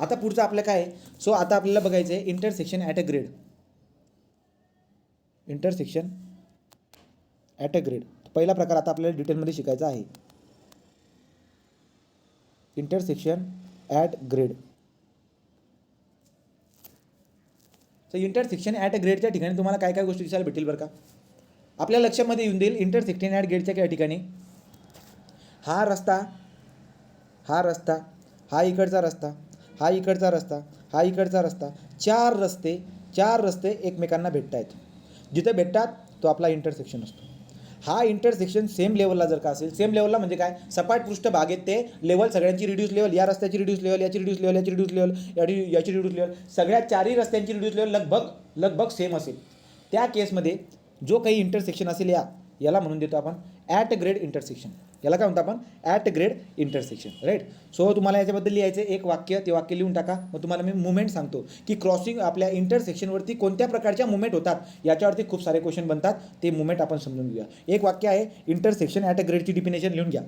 आता पुढचं आपलं काय आहे, सो आता आपल्याला बघायचं आहे intersection at a grade. Intersection at a grade पहिला प्रकार आता आपल्याला डिटेलमध्ये शिकायचा आहे. Intersection at grade. So intersection at a ग्रेडच्या ठिकाणी तुम्हाला काय काय गोष्टी दिसायला भेटेल बरं का. आपल्या लक्षामध्ये येऊन देईल इंटरसेक्शन ॲट ग्रेडच्या काय ठिकाणी हा रस्ता, हा रस्ता, हा इकडचा रस्ता, हा इकडचा रस्ता, हा इकडचा रस्ता, चार रस्ते एकमेकांना भेटत आहेत. जिथे भेटतात तो आपला इंटरसेक्शन असतो. हा इंटरसेक्शन सेम लेवलला जर का असेल, सेम लेवलला म्हणजे काय, सपाट पृष्ठभाग आहेत ते लेवल सगळ्यांची रिड्यूस लेवल, या रस्त्याची रिड्यूस लेवल, याची रिड्यूस लेवल, याची रिड्यूस लेवल, याची रिड्यूस लेवल, सगळ्या चारही रस्त्यांची रिड्यूस लेवल लगभग सेम असेल. त्या केसमध्ये जो काही इंटरसेक्शन असेल याला म्हणून देतो आपण ॲट ग्रेड इंटरसेक्शन. याला काय म्हणतो आपण, at grade intersection. Right. So तुम्हाला याच्याबद्दल लिहायचं एक वाक्य, ते वाक्य लिहून टाका. मग तुम्हाला मी मुवमेंट सांगतो की क्रॉसिंग आपल्या इंटरसेक्शनवरती कोणत्या प्रकारच्या मुवमेंट होतात याच्यावरती खूप सारे क्वेश्चन बनतात. ते मुवमेंट आपण समजून घेऊया. एक वाक्य आहे इंटरसेक्शन ॲट अ ग्रेडची डिफिनेशन लिहून घ्या.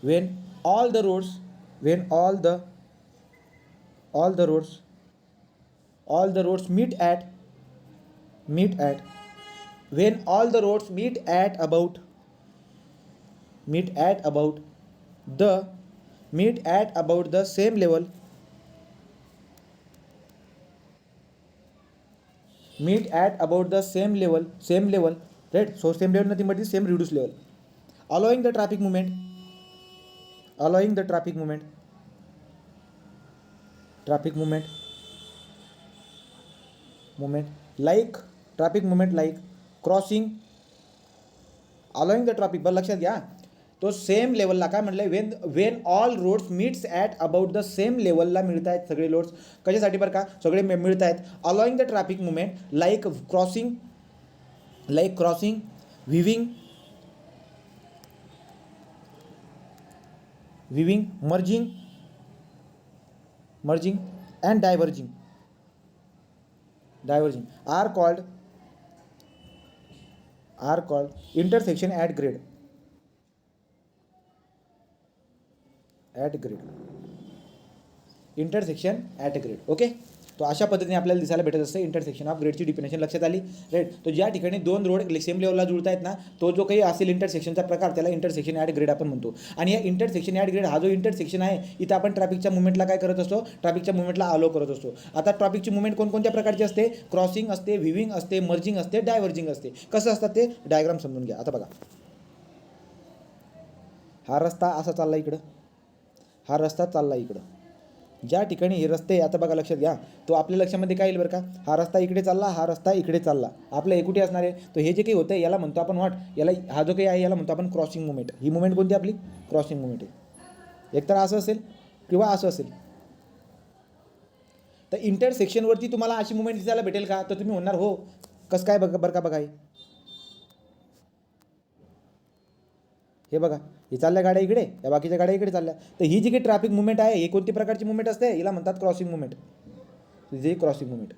When all the roads meet at when all the roads meet at about the same level, right? So same level nothing but the same reduced level, allowing the traffic movement like crossing, allowing the traffic. बरं लक्षात घ्या, तो same लेवलला काय म्हटलंय, when all roads meets at about the same लेवलला मिळत आहेत सगळे रोड्स. कशासाठी बरं का, सगळे मिळत आहेत. Allowing the traffic movement like crossing, weaving, merging and diverging are called intersection at grade. Intersection at grade. Okay. तो अशा पद्धतीने आपल्याला दिसायला भेटत असतं इंटरसेक्शन ऑफ ग्रेडची डिफिनेशन. लक्षात आली. राईट. तो ज्या ठिकाणी दोन रोड सेम लेवलला जुळत आहेत ना, तो जो काही असेल इंटरसेक्शनचा प्रकार त्याला इंटरसेक्शन ॲट ग्रेड आपण म्हणतो. आणि या इंटरसेक्शन ॲट ग्रेड हा जो इंटरसेक्शन आहे, इथं आपण ट्रॅफिकच्या मुवमेंटला काय करत असतो, ट्रॅफिकच्या मुवमेंटला अलो करत असतो. आता ट्रॅफिकची मुवमेंट कोणकोणत्या प्रकारची असते, क्रॉसिंग असते, व्हिविंग असते, मर्जिंग असते, डायव्हर्जिंग असते. कसं असतात ते डायग्राम समजून घ्या. आता बघा, हा रस्ता असा चालला इकडं, हा रस्ता चालला इकडं. ज्या ठिकाणी हे रस्ते, आता बघा लक्षात घ्या, तो आपल्या लक्षामध्ये काय येईल बरं का, हा रस्ता इकडे चालला, हा रस्ता इकडे चालला, आपलं हे कुठे असणार आहे, तर हे जे काही होतं याला म्हणतो आपण याला, हा जो काही आहे याला म्हणतो आपण क्रॉसिंग मुवमेंट. ही मुवमेंट कोणती आपली, क्रॉसिंग मुवमेंट आहे. एकतर असं असेल किंवा असं असेल. तर इंटरसेक्शनवरती तुम्हाला अशी मुवमेंट दिसायला भेटेल का, तर तुम्ही म्हणणार हो. कसं काय बरं का, हे बघा, हे चालल्या गाड्या इकडे, या बाकीच्या गाड्या इकडे चालल्या. तर ही जी काही ट्रॅफिक मुवमेंट आहे, ही कोणती प्रकारची मुवमेंट असते, हिला म्हणतात crossing movement. Crossing movement.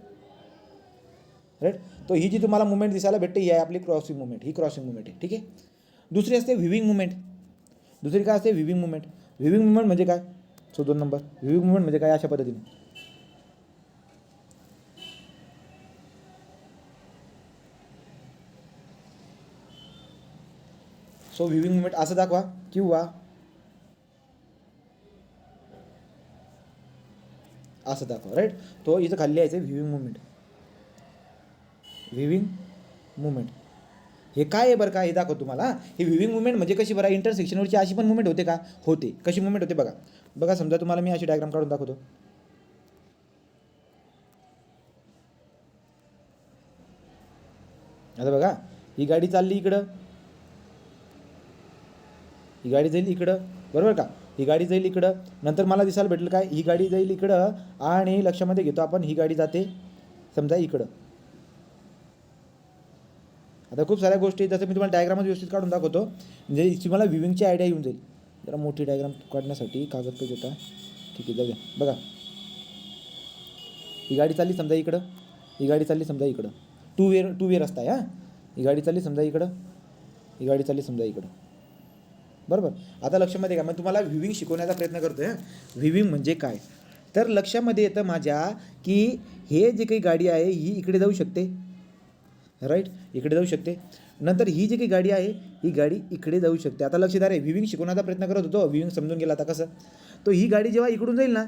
Right. तो ही जी तुम्हाला मुवमेंट दिसायला भेटते ही आहे आपली क्रॉसिंग मुवमेंट. ही क्रॉसिंग मुवमेंट आहे. ठीक आहे. दुसरी असते व्हिविंग मुवमेंट. दुसरी काय असते, व्हिविंग मुवमेंट. व्हिविंग मुवमेंट म्हणजे काय, 2 नंबर. व्हिविंग मुवमेंट म्हणजे काय, अशा पद्धतीने. सो व्हिविंग मुवमेंट असं दाखवा किंवा असं दाखवा. राईट. तो इथं खाली यायचं व्हिविंग मुवमेंट. हे काय आहे बरं का, हे दाखवतो तुम्हाला. ही व्हिविंग मुवमेंट म्हणजे कशी बरं, इंटरसेक्शनवरची अशी पण मुवमेंट होते का, होते. कशी मुवमेंट होते बघा, समजा तुम्हाला मी अशी डायग्राम काढून दाखवतो. आता बघा, ही गाडी चालली इकडं, ही गाडी जाईल इकडं, बरोबर का, ही गाडी जाईल इकडं. नंतर मला दिसायला भेटेल काय, ही गाडी जाईल इकडं आणि लक्षामध्ये घेतो आपण ही गाडी जाते समजा इकडं. आता खूप साऱ्या गोष्टी जसं मी तुम्हाला डायग्रामच व्यवस्थित काढून दाखवतो, म्हणजे तुम्हाला व्हिविंगची आयडिया येऊन जाईल. जरा मोठी डायग्राम काढण्यासाठी कागद पेज होता. ठीक आहे, जाऊया. बघा, ही गाडी चालली समजा इकडं, ही गाडी चालली समजा इकडं, टू वे रस्ता आहे. ही गाडी चालली समजा इकडं, ही गाडी चालली समजा इकडं. बरोबर. आता लक्षामध्ये का मग तुम्हाला व्ह्यूविंग शिकवण्याचा प्रयत्न करतोय. व्ह्यूविंग म्हणजे काय, तर लक्षामध्ये येतं माझ्या की हे जे काही गाडी आहे ही इकडे जाऊ शकते, राईट, इकडे जाऊ शकते. नंतर ही जी काही गाडी आहे ही गाडी इकडे जाऊ शकते. आता लक्षात आहे व्ह्यूविंग शिकवण्याचा प्रयत्न करत होतो, व्ह्यूविंग समजून गेला. आता कसं, तो ही गाडी जेव्हा इकडून जाईल ना,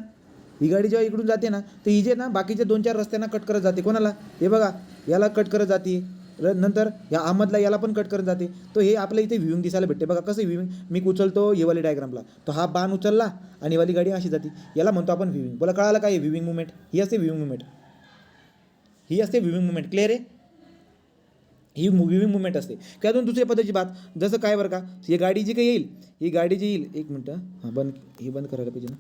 ही गाडी जेव्हा इकडून जाते ना, तर ही जे ना बाकीचे 2-4 रस्त्यांना कट करत जाते. कोणाला, हे बघा, याला कट करत जाते, नंतर या अहमदला याला पण कट करत जाते. तो हे आपल्या इथे व्ह्यूविंग दिसायला भेटते. बघा कसं व्ह्यूविंग, मी उचलतो ही वाली डायग्रामला, तो हा बाण उचलला आणि ही वाली गाडी अशी जाते, याला म्हणतो आपण व्ह्यूविंग. बोला कळालं काय व्ह्यूविंग मुवमेंट, ही असते व्ह्यूविंग मुवमेंट, ही असते व्ह्यूविंग मुवमेंट. क्लिअर आहे, ही व्ह्यूविंग मुवमेंट असते. किंवा अजून दुसऱ्या पद्धतीची बात, जसं काय बरं का, ही गाडी जी काही येईल, ही गाडी जी येईल, एक मिनटं, हां बंद, ही बंद करायला पाहिजे ना.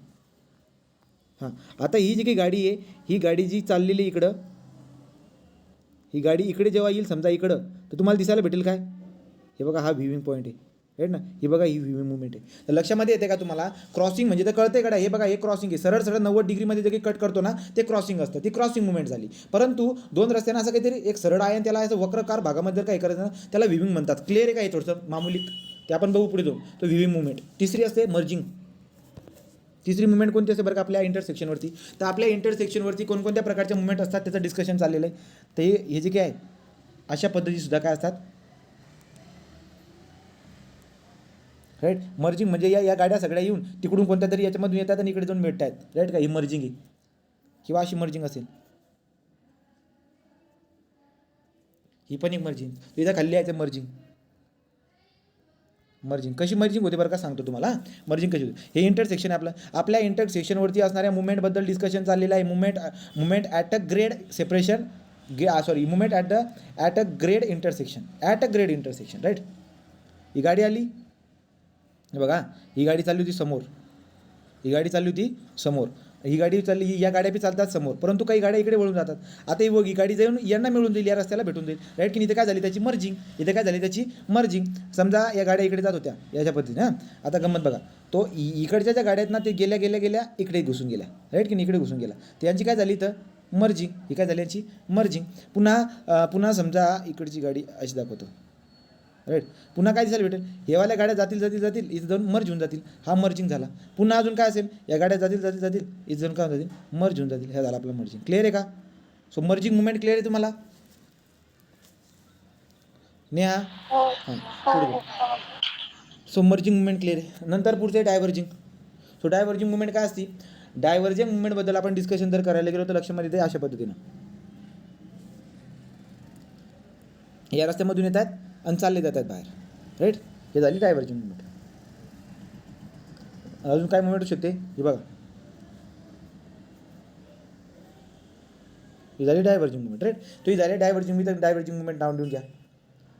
हां, आता ही जी काही गाडी आहे, ही गाडी जी चाललेली इकडं, ही गाडी इकडे जेव्हा येईल समजा इकडं, तर तुम्हाला दिसायला भेटेल काय, हे बघा हा व्ह्यूविंग पॉईंट आहे, राईट ना, ही बघा ही व्ह्यूविंग मुवमेंट आहे. तर लक्षामध्ये येते का तुम्हाला, क्रॉसिंग म्हणजे तर कळते का, हे बघा हे क्रॉसिंग आहे, सरळ सरळ 90 डिग्रीमध्ये जे काही कट करतो ना ते क्रॉसिंग असतं, ती क्रॉसिंग मुवमेंट झाली. परंतु दोन रस्त्यांना असं काहीतरी एक सरळ आहे आणि त्याला असं वक्रकार भागामध्ये जर काही करायचं ना त्याला व्ह्यूविंग म्हणतात. क्लिअर आहे का, हे थोडंसं मामूली, ते आपण बघू पुढे जाऊन. तो व्ह्यूविंग मुवमेंट. तिसरी असते मर्जिंग. तिसरी मुवमेंट कोणती असते बरं का, आपल्या इंटरसेक्शनवरती. तर आपल्या इंटरसेक्शनवरती कोणकोणत्या प्रकारचे मुवमेंट असतात त्याचं डिस्कशन चाललेलं आहे. तर हे जे काय आहे अशा पद्धतीसुद्धा काय असतात, राईट. मर्जिंग म्हणजे या गाड्या सगळ्या येऊन तिकडून कोणत्या तरी याच्यामधून येतात आणि इकडे जाऊन भेटत आहेत, राईट का, ही मर्जिंग आहे. किंवा अशी मर्जिंग असेल, ही पण एक मर्जिंग. इथं खाल्ली यायचं मर्जिंग. मर्जिंग कशी मर्जिंग होते बरं का, सांगतो तुम्हाला मर्जिंग कशी होते. हे इंटरसेक्शन आहे आपलं, आपल्या इंटरसेक्शनवरती असणाऱ्या मुवमेंटबद्दल डिस्कशन चाललेलं आहे. Movement at a grade separation, movement at a grade intersection, right. ही गाडी आली, हे बघा, ही गाडी चालली होती समोर, ही गाडी चालली होती समोर, ही गाडी चालली, या गाड्या बी चालतात समोर, परंतु काही गाड्या इकडे वळून जातात. आता ही गाडी जाऊन यांना मिळून जाईल, या रस्त्याला भेटून जाईल, राईट की. इथे काय झाली त्याची मर्जिंग, इथे काय झाली त्याची मर्जिंग. समजा या गाड्या इकडे जात होत्या याच्या पद्धतीने. हां, आता गंमत बघा, तो इकडच्या ज्या गाड्या आहेत ना ते गेल्या इकडे घुसून गेल्या, राईट की नाही, इकडे घुसून गेल्या, त्यांची काय झाली तर मर्जिंग. ही काय झाली यांची मर्जिंग. पुन्हा समजा इकडची गाडी अशी दाखवतो, राईट. पुन्हा काय दिसायला भेटेल, हेवाल्या गाड्या जातील इथं जाऊन मर्ज होऊन जातील, हा मर्जिंग झाला. पुन्हा अजून काय असेल, या गाड्या जातील इथं जाऊन काय जातील, मर्ज होऊन जातील, ह्या झाला आपला मर्जिंग. क्लिअर आहे का. सो मर्जिंग मुवमेंट क्लिअर आहे तुम्हाला नेहा, हां पुढे. सो मर्जिंग मुवमेंट क्लिअर आहे. नंतर पुढचे डायव्हर्जिंग. सो डायव्हर्जिंग मुवमेंट काय असते, डायव्हर्जिंग मुवमेंटबद्दल आपण डिस्कशन जर करायला गेलो तर लक्षामध्ये येते अशा पद्धतीनं, या रस्त्यामधून येत आहेत आणि चालले जातात बाहेर, राईट. हे झाली डायव्हर्जिंग मुवमेंट. अजून काय मुवमेंट होऊ शकते, हे बघा, ही झाली डायव्हर्जिंग मुवमेंट, राईट. तो ही झाली डायव्हर्जिंग मुवमेंट नाव देऊन घ्या.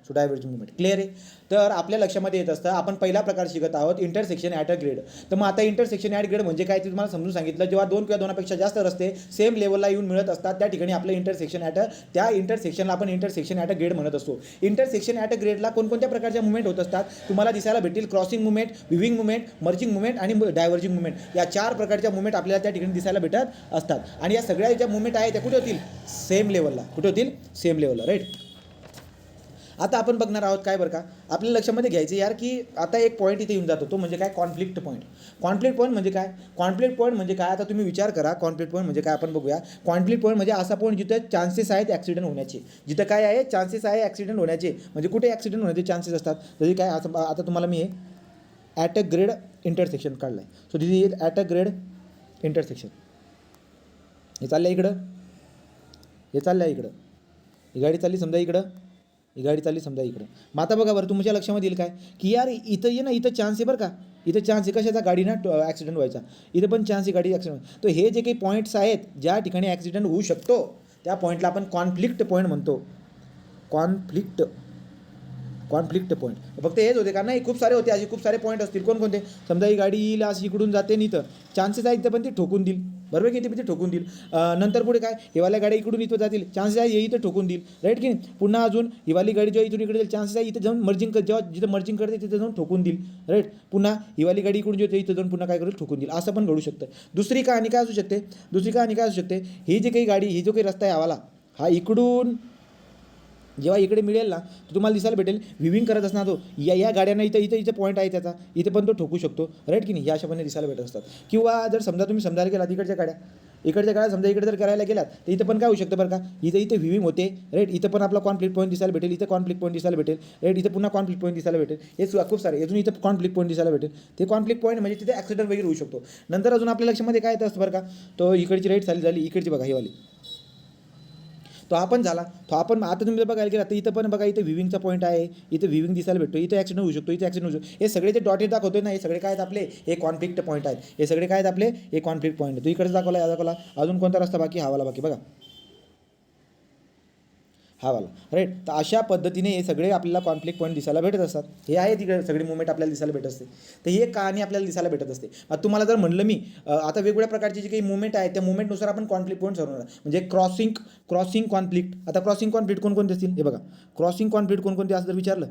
सो डायव्हर्जिंग मुवमेंट क्लिअर आहे. तर आपल्या लक्षामध्ये येत असतं आपण पहिला प्रकार शिकत आहोत इंटरसेक्शन ॲट अ ग्रेड. तर मग आता इंटरसेक्शन ॲट ग्रेड म्हणजे काय ते तुम्हाला समजून सांगितलं. जेव्हा दोन किंवा दोनापेक्षा जास्त रस्ते सेम लेवलला येऊन मिळत असतात त्या ठिकाणी आपलं त्या इंटरसेक्शनला आपण इंटरसेक्शन ॲट अ ग्रेड म्हणत असतो. इंटरसेक्शन ॲट अ ग्रेडला कोणकोणत्या प्रकारच्या मुवमेंट होत असतात तुम्हाला दिसायला भेटतील. Crossing movement, weaving movement, merging movement आणि डायव्हर्जिंग मुवमेंट, या 4 प्रकारच्या मुवमेंट आपल्याला त्या ठिकाणी दिसायला भेटत असतात. आणि या सगळ्या ज्या मुवमेंट आहेत त्या कुठे होतील, सेम लेवलला. कुठे होतील, सेम लेवलला, राईट. आता आपण बघणार आहोत काय बरं का, आपल्या लक्षामध्ये घ्यायचं यार की आता एक पॉईंट इथे येऊन जातो, तो म्हणजे काय, कॉन्फ्लिक्ट पॉईंट. कॉन्फ्लिक्ट पॉईंट म्हणजे काय, कॉन्फ्लिक्ट पॉईंट म्हणजे काय, आता तुम्ही विचार करा कॉन्फ्लिक्ट पॉईंट म्हणजे काय. आपण बघूया. कॉन्फ्लिक्ट पॉईंट म्हणजे असा पॉईंट जिथे चान्सेस आहेत ॲक्सिडेंट होण्याचे, जिथं काय आहे, चान्सेस आहे ॲक्सिडेंट होण्याचे. म्हणजे कुठे ॲक्सिडेंट होण्याचे चान्सेस असतात, जसे काय, आता तुम्हाला मी ॲट अ ग्रेड इंटरसेक्शन काढलं आहे. So this is at a grade intersection. हे चाललं इकडं, हे चाललं आहे इकडं, ही गाडी चालली समजा इकडं, ही गाडी चालली समजा इकडं. मग आता बघा बरं तुमच्या लक्षामध्ये येईल काय की यार इथं ये ना, इथं चान्स आहे बरं का, इथं चान्स आहे कशाचा, गाडी ना ॲक्सिडेंट व्हायचा. इथं पण चान्स आहे गाडी ॲक्सिडेंट. तर हे जे काही पॉईंट्स आहेत ज्या ठिकाणी ॲक्सिडेंट होऊ शकतो त्या पॉईंटला आपण कॉन्फ्लिक्ट पॉईंट म्हणतो. Conflict point. फक्त हेच होते का, नाही खूप सारे होते, असे खूप सारे पॉईंट असतील. कोणकोणते, समजा ही गाडी येईल अशी इकडून जाते नाही तर चान्सेस आहेत पण ती ठोकून देईल, बरोबर की ती ठोकून देईल. नंतर पुढे काय, हिवाल्या गाड्या इकडून इथं जातील, चान्सेस आहे हे इथं ठोकून देईल, राईट की नाही. पुन्हा अजून हिवाली गाडी जेव्हा इथून इकडे जाईल चान्सेस आहे इथं जाऊन मर्जिंग, जेव्हा जिथं मर्जिंग करते तिथं जाऊन ठोकून देईल, राईट. पुन्हा हिवाली गाडी इकडून जेव्हा इथं जाऊन पुन्हा काय करेल, ठोकून देईल. असं पण घडू शकतं. दुसरी कहाणी काय असू शकते, ही जी काही गाडी, ही जो काही रस्ता आहे हवाला, हा इकडून जेव्हा इकडे मिळेल ना तर तुम्हाला दिसायला भेटेल व्हिविंग करत असणार तो या गाड्यांना इथं पॉईंट आहे त्याचा, इथे पण तो ठोकू शकतो, राईट की नाही, या अशापणे दिसायला भेटत असतात. किंवा जर समजा तुम्ही समजायला गेलात इकडच्या गाड्या समजा इकडे जर करायला गेलात तर इथं पण काय होऊ शकतं बरं का, इथे व्हिविंग होते, राईट, इथं पण आपला कॉन्फ्लिक्ट पॉईंट दिसायला भेटेल, इथं कॉन्फ्लिक्ट पॉईंट दिसायला भेटेल, राईट, इथं पुन्हा कॉन्फ्लिक्ट पॉईंट दिसायला भेटेल, हे खूप सारे अजून इथं कॉन्फ्लिक्ट पॉईंट दिसायला भेटेल. ते कॉन्फ्लिक्ट पॉईंट म्हणजे तिथे ॲक्सिडेंट वगैरे होऊ शकतो. नंतर अजून आपल्या लक्षामध्ये काय येतं असतं बरं का, तो इकडची राईट झाली, इकडची बघा ही वाली, तो आपण झाला, तो आपण आता तुम्ही जर बघायला गेला तर इथं पण बघा, इथे व्हिविंगचा पॉईंट आहे, इथे व्हिविंग दिसायला भेटतो, इथे ॲक्सिडेंट होऊ शकतो, इथे ॲक्सिडेंट होऊ शकतो. हे सगळे जे डॉटेड दाखवतोय ना, हे सगळे काय आहेत आपले, हे कॉन्फ्लिक्ट पॉईंट आहेत, हे सगळे काय आहेत आपले, हे कॉन्फ्लिक्ट पॉईंट. तो इकडे दाखवला, या दाखवला, अजून कोणता रस्ता बाकी, हा वाला बाकी बघा, हा वाला, राईट. तर अशा पद्धतीने हे सगळे आपल्याला कॉन्फ्लिक्ट पॉईंट दिसायला भेटत असतात. हे आहे तिकडे सगळी मुवमेंट आपल्याला दिसायला भेटत असते. तर ही एक कहाणी आपल्याला दिसायला भेटत असते. आता तुम्हाला जर म्हणलं मी आता वेगवेगळ्या प्रकारची जी काही मुवमेंट आहे त्या मुवमेंटनुसार आपण कॉन्फ्लिक्ट पॉईंट ठरवणार, म्हणजे क्रॉसिंग कॉन्फ्लिक्ट. आता क्रॉसिंग कॉन्फ्लिक्ट कोणकोणते असतील हे बघा, क्रॉसिंग कॉन्फ्लिक्ट कोणकोणते असं जर विचारलं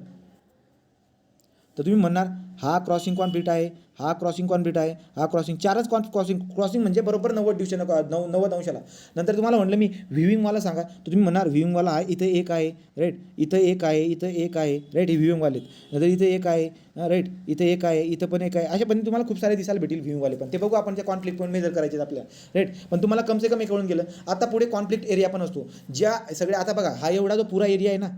तर तुम्ही म्हणणार हा क्रॉसिंग कॉन्फ्लिक्ट आहे, हा क्रॉसिंग कॉन्फ्लिक्ट आहे, हा क्रॉसिंग, चारच क्रॉसिंग म्हणजे बरोबर 90 अंशाला. नंतर तुम्हाला म्हटलं मी व्हिविंगवाला सांगा, तर तुम्ही म्हणणार व्हिविंगवाला आहे, इथे एक आहे, राईट, इथं एक आहे, इथं एक आहे, राईट, हे व्हिविंगवाले. नंतर इथे एक आहे, राईट, इथे एक आहे, इथं पण एक आहे. अशा पण तुम्हाला खूप सारे दिसायला भेटेल व्हिविंगवाले पण. ते बघू आपण, त्या कॉन्फ्लिक्ट पॉईंट मेजर करायचे आपल्याला, राईट. पण तुम्हाला कम से कम हे कळून गेलं. आता पुढे कॉन्फ्लिक्ट एरिया पण असतो, ज्या सगळे, आता बघा हा एवढा जो पुरा एरिया आहे ना,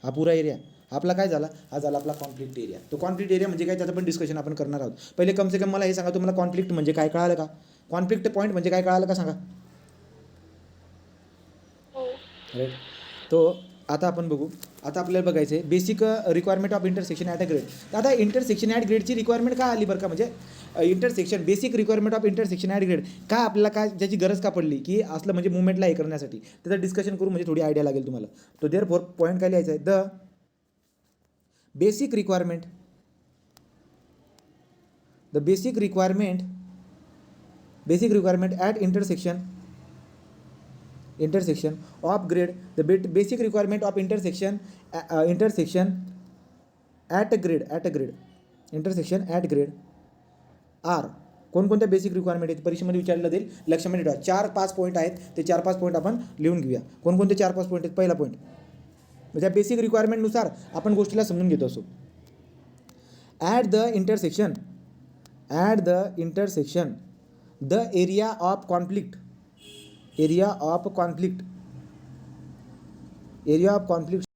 हा पुरा एरिया आपला काय झाला, हा झाला आपला कॉन्फ्लिक्ट एरिया. तो कॉन्फ्लिक्ट एरिया म्हणजे काय, त्याचं पण डिस्कशन आपण करणार आहोत. पहिले कम से कम मला हे सांगा, तुम्हाला कॉन्फ्लिक्ट म्हणजे काय कळालं का, कॉन्फ्लिक्ट पॉईंट म्हणजे काय कळालं का सांगा, राईट. तो आता आपण बघू. आता आपल्याला बघायचं आहे basic requirement of intersection at a grade. तर आता इंटरसेक्शन ॲट ग्रेडची रिक्वायरमेंट काय आली बरं का, म्हणजे intersection, basic requirement of intersection at grade काय आपल्याला, काय ज्याची गरज का पडली की असलं म्हणजे मुवमेंटला हे करण्यासाठी, त्याचं डिस्कशन करू म्हणजे थोडी आयडिया लागेल तुम्हाला. तो देअरफॉर पॉईंट काय लिहायचा आहे, the basic requirement at intersection of grade, the basic requirement of intersection at grade are. कोणकोणत्या बेसिक रिक्वायरमेंट आहेत परीक्षेमध्ये विचारलं जाईल, लक्षामध्ये ठेवा. 4-5 पॉईंट आहेत, ते 4-5 पॉईंट आपण लिहून घेऊया. कोणकोणते 4-5 पॉईंट आहेत. पहिला पॉईंट म्हणजे बेसिक रिक्वायरमेंटनुसार आपण गोष्टीला समजून घेत असतो. At the intersection the area of conflict